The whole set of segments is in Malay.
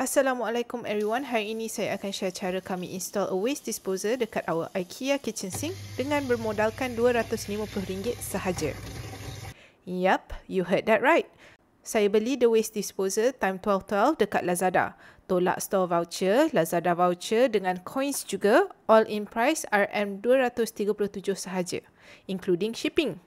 Assalamualaikum everyone. Hari ini saya akan share cara kami install a waste disposer dekat our IKEA kitchen sink dengan bermodalkan RM250 sahaja. Yup, you heard that right. Saya beli the waste disposer time 12.12 dekat Lazada. Tolak store voucher, Lazada voucher dengan coins juga, all in price RM257 sahaja, including shipping.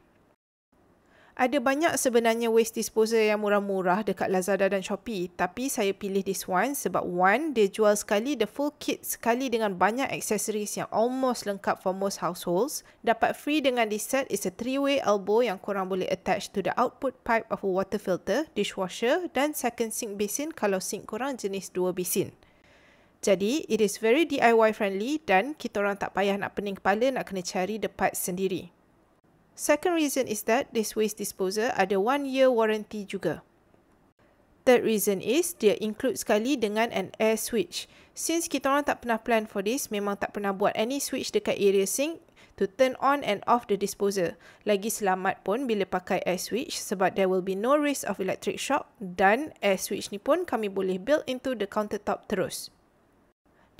Ada banyak sebenarnya waste disposer yang murah-murah dekat Lazada dan Shopee, tapi saya pilih this one sebab one, dia jual sekali the full kit sekali dengan banyak accessories yang almost lengkap for most households. Dapat free dengan this set is a 3-way elbow yang korang boleh attach to the output pipe of a water filter, dishwasher dan second sink basin kalau sink korang jenis 2 basin. Jadi, it is very DIY friendly dan kitorang tak payah nak pening kepala nak kena cari the parts sendiri. Second reason is that this waste disposer ada 1 year warranty juga. Third reason is dia include sekali dengan an air switch. Since kita orang tak pernah plan for this, memang tak pernah buat any switch dekat area sink to turn on and off the disposer. Lagi selamat pun bila pakai air switch sebab there will be no risk of electric shock dan air switch ni pun kami boleh build into the countertop terus.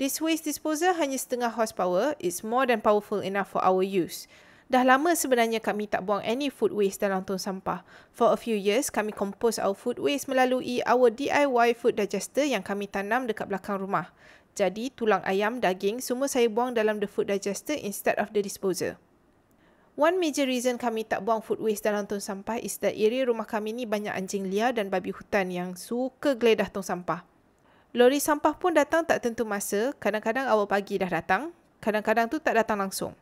This waste disposer hanya setengah horsepower, it's more than powerful enough for our use. Dah lama sebenarnya kami tak buang any food waste dalam tong sampah. For a few years, kami compose our food waste melalui our DIY food digester yang kami tanam dekat belakang rumah. Jadi, tulang ayam, daging, semua saya buang dalam the food digester instead of the disposer. One major reason kami tak buang food waste dalam tong sampah is that area rumah kami ni banyak anjing liar dan babi hutan yang suka geledah tong sampah. Lori sampah pun datang tak tentu masa, kadang-kadang awal pagi dah datang, kadang-kadang tu tak datang langsung.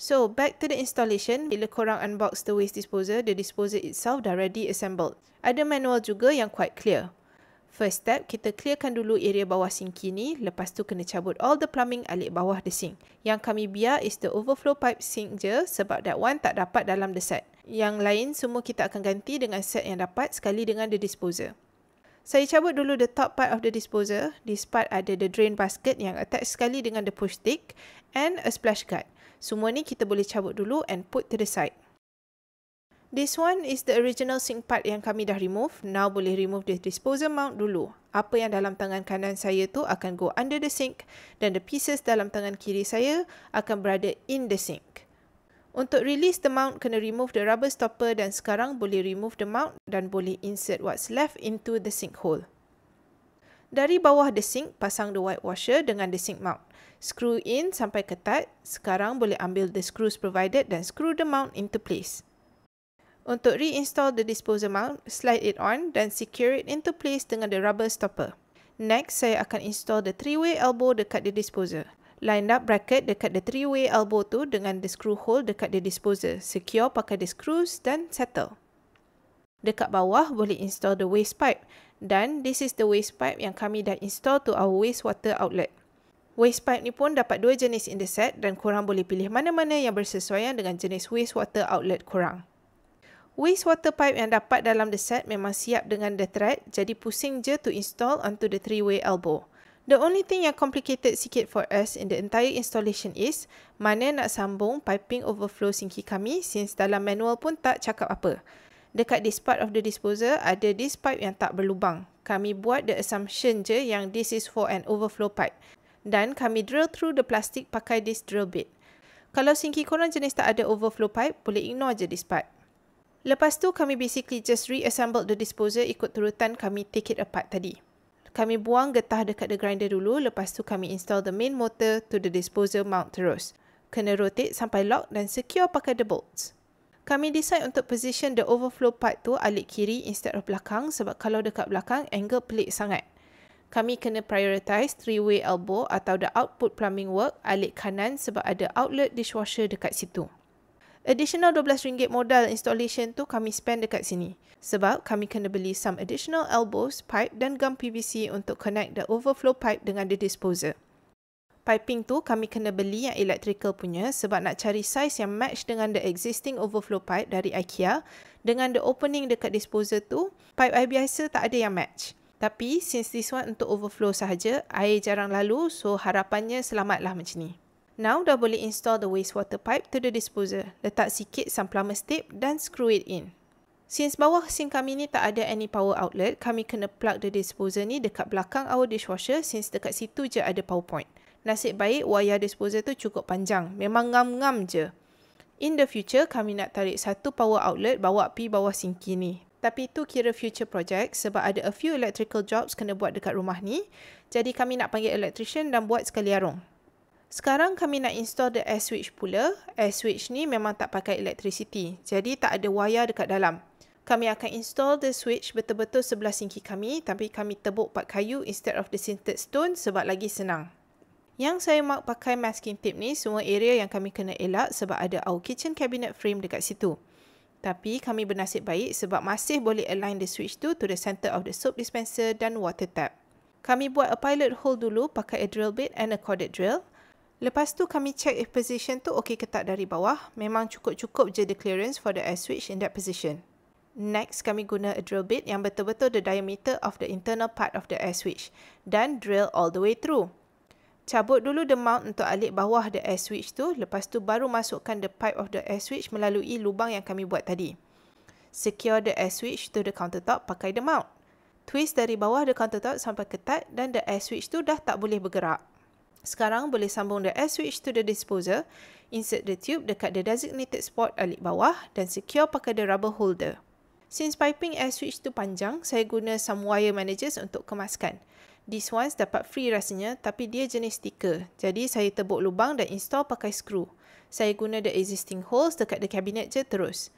So, back to the installation, bila korang unbox the waste disposer, the disposer itself dah ready assembled. Ada manual juga yang quite clear. First step, kita clearkan dulu area bawah sinki ni, lepas tu kena cabut all the plumbing alik bawah the sink. Yang kami biar is the overflow pipe sink je sebab that one tak dapat dalam the set. Yang lain semua kita akan ganti dengan set yang dapat sekali dengan the disposer. Saya cabut dulu the top part of the disposer. This part ada the drain basket yang attach sekali dengan the push stick and a splash guard. Semua ni kita boleh cabut dulu and put to the side. This one is the original sink part yang kami dah remove. Now boleh remove the disposer mount dulu. Apa yang dalam tangan kanan saya tu akan go under the sink dan the pieces dalam tangan kiri saya akan berada in the sink. Untuk release the mount, kena remove the rubber stopper dan sekarang boleh remove the mount dan boleh insert what's left into the sink hole. Dari bawah the sink, pasang the whitewasher dengan the sink mount. Screw in sampai ketat. Sekarang boleh ambil the screws provided dan screw the mount into place. Untuk reinstall the disposer mount, slide it on dan secure it into place dengan the rubber stopper. Next, saya akan install the 3-way elbow dekat the disposer. Line up bracket dekat the 3-way elbow tu dengan the screw hole dekat the disposer. Secure pakai the screws dan settle. Dekat bawah boleh install the waste pipe. Dan this is the waste pipe yang kami dah install to our wastewater outlet. Waste pipe ni pun dapat 2 jenis in the set dan korang boleh pilih mana-mana yang bersesuaian dengan jenis wastewater outlet korang. Wastewater pipe yang dapat dalam the set memang siap dengan the thread, jadi pusing je to install onto the 3-way elbow. The only thing yang complicated sikit for us in the entire installation is mana nak sambung piping overflow sinki kami since dalam manual pun tak cakap apa. Dekat this part of the disposer ada this pipe yang tak berlubang. Kami buat the assumption je yang this is for an overflow pipe. Dan kami drill through the plastic pakai this drill bit. Kalau sinki korang jenis tak ada overflow pipe, boleh ignore je this part. Lepas tu kami basically just reassemble the disposer ikut turutan kami take it apart tadi. Kami buang getah dekat the grinder dulu, lepas tu kami install the main motor to the disposer mount terus. Kena rotate sampai lock dan secure pakai the bolts. Kami decide untuk position the overflow part tu alik kiri instead of belakang sebab kalau dekat belakang angle pelik sangat. Kami kena prioritize 3-way elbow atau the output plumbing work alik kanan sebab ada outlet dishwasher dekat situ. Additional RM12 modal installation tu kami spend dekat sini. Sebab kami kena beli some additional elbows, pipe dan gum PVC untuk connect the overflow pipe dengan the disposer. Piping tu kami kena beli yang electrical punya sebab nak cari size yang match dengan the existing overflow pipe dari IKEA dengan the opening dekat disposer tu, pipe air biasa tak ada yang match. Tapi, since this one untuk overflow sahaja, air jarang lalu, so harapannya selamatlah macam ni. Now, dah boleh install the wastewater pipe to the disposer. Letak sikit some plumber's tape dan screw it in. Since bawah sink kami ni tak ada any power outlet, kami kena plug the disposer ni dekat belakang our dishwasher since dekat situ je ada power point. Nasib baik wayar disposer tu cukup panjang. Memang ngam-ngam je. In the future, kami nak tarik satu power outlet bawa pi bawah sinki ni. Tapi itu kira future project sebab ada a few electrical jobs kena buat dekat rumah ni. Jadi kami nak panggil electrician dan buat sekali arung. Sekarang kami nak install the air switch pula. Air switch ni memang tak pakai electricity. Jadi tak ada wayar dekat dalam. Kami akan install the switch betul-betul sebelah sinki kami, tapi kami tebuk part kayu instead of the sintered stone sebab lagi senang. Yang saya mark pakai masking tape ni semua area yang kami kena elak sebab ada our kitchen cabinet frame dekat situ. Tapi kami bernasib baik sebab masih boleh align the switch tu to the center of the soap dispenser dan water tap. Kami buat a pilot hole dulu pakai a drill bit and a corded drill. Lepas tu kami check if position tu okey ke tak dari bawah. Memang cukup-cukup je the clearance for the air switch in that position. Next, kami guna a drill bit yang betul-betul the diameter of the internal part of the air switch dan drill all the way through. Cabut dulu the mount untuk alik bawah the air switch tu, lepas tu baru masukkan the pipe of the air switch melalui lubang yang kami buat tadi. Secure the air switch to the countertop pakai the mount. Twist dari bawah the countertop sampai ketat dan the air switch tu dah tak boleh bergerak. Sekarang boleh sambung the air switch to the disposer, insert the tube dekat the designated spot alik bawah dan secure pakai the rubber holder. Since piping air switch tu panjang, saya guna some wire managers untuk kemaskan. This ones dapat free rasanya tapi dia jenis stiker. Jadi saya tebuk lubang dan install pakai skru. Saya guna the existing holes dekat the cabinet je terus.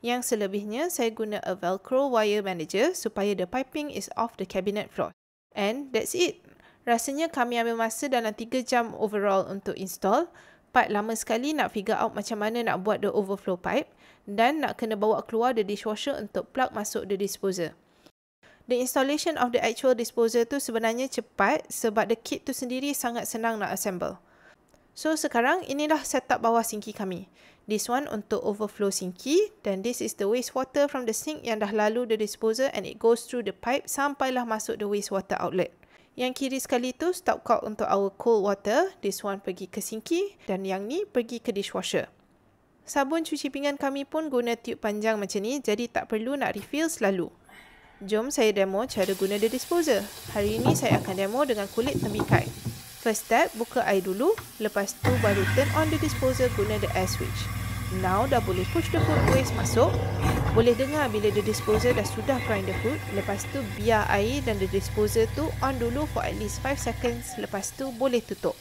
Yang selebihnya saya guna a velcro wire manager supaya the piping is off the cabinet floor. And that's it. Rasanya kami ambil masa dalam 3 jam overall untuk install. Part lama sekali nak figure out macam mana nak buat the overflow pipe dan nak kena bawa keluar the dishwasher untuk plug masuk the disposer. The installation of the actual disposer tu sebenarnya cepat sebab the kit tu sendiri sangat senang nak assemble. So sekarang inilah setup bawah sinki kami. This one untuk overflow sinki dan this is the wastewater from the sink yang dah lalu the disposer and it goes through the pipe sampailah masuk the wastewater outlet. Yang kiri sekali tu stopcock untuk our cold water, this one pergi ke sinki dan yang ni pergi ke dishwasher. Sabun cuci pinggan kami pun guna tube panjang macam ni jadi tak perlu nak refill selalu. Jom saya demo cara guna the disposer. Hari ini saya akan demo dengan kulit tembikai. First step, buka air dulu, lepas tu baru turn on the disposer guna the air switch. Now dah boleh push the food waste masuk. Boleh dengar bila the disposer dah sudah grind the food. Lepas tu biar air dan the disposer tu on dulu for at least 5 seconds. Lepas tu boleh tutup.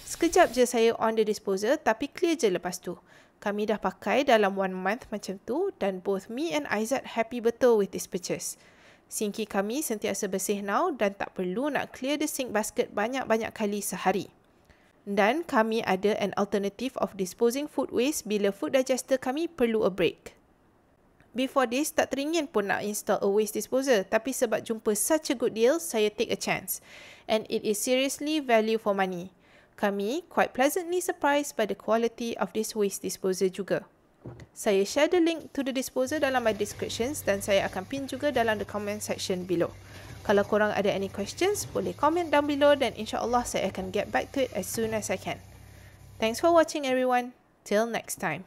Sekejap je saya on the disposer tapi clear je lepas tu. Kami dah pakai dalam 1 month macam tu dan both me and Aizat happy betul with this purchase. Sinki kami sentiasa bersih now dan tak perlu nak clear the sink basket banyak-banyak kali sehari. Dan kami ada an alternative of disposing food waste bila food digester kami perlu a break. Before this, tak teringin pun nak install a waste disposer tapi sebab jumpa such a good deal, saya take a chance. And it is seriously value for money. Kami quite pleasantly surprised by the quality of this waste disposer juga. Saya share the link to the disposer dalam my descriptions dan saya akan pin juga dalam the comment section below. Kalau korang ada any questions, boleh comment down below dan insyaAllah saya akan get back to it as soon as I can. Thanks for watching everyone. Till next time.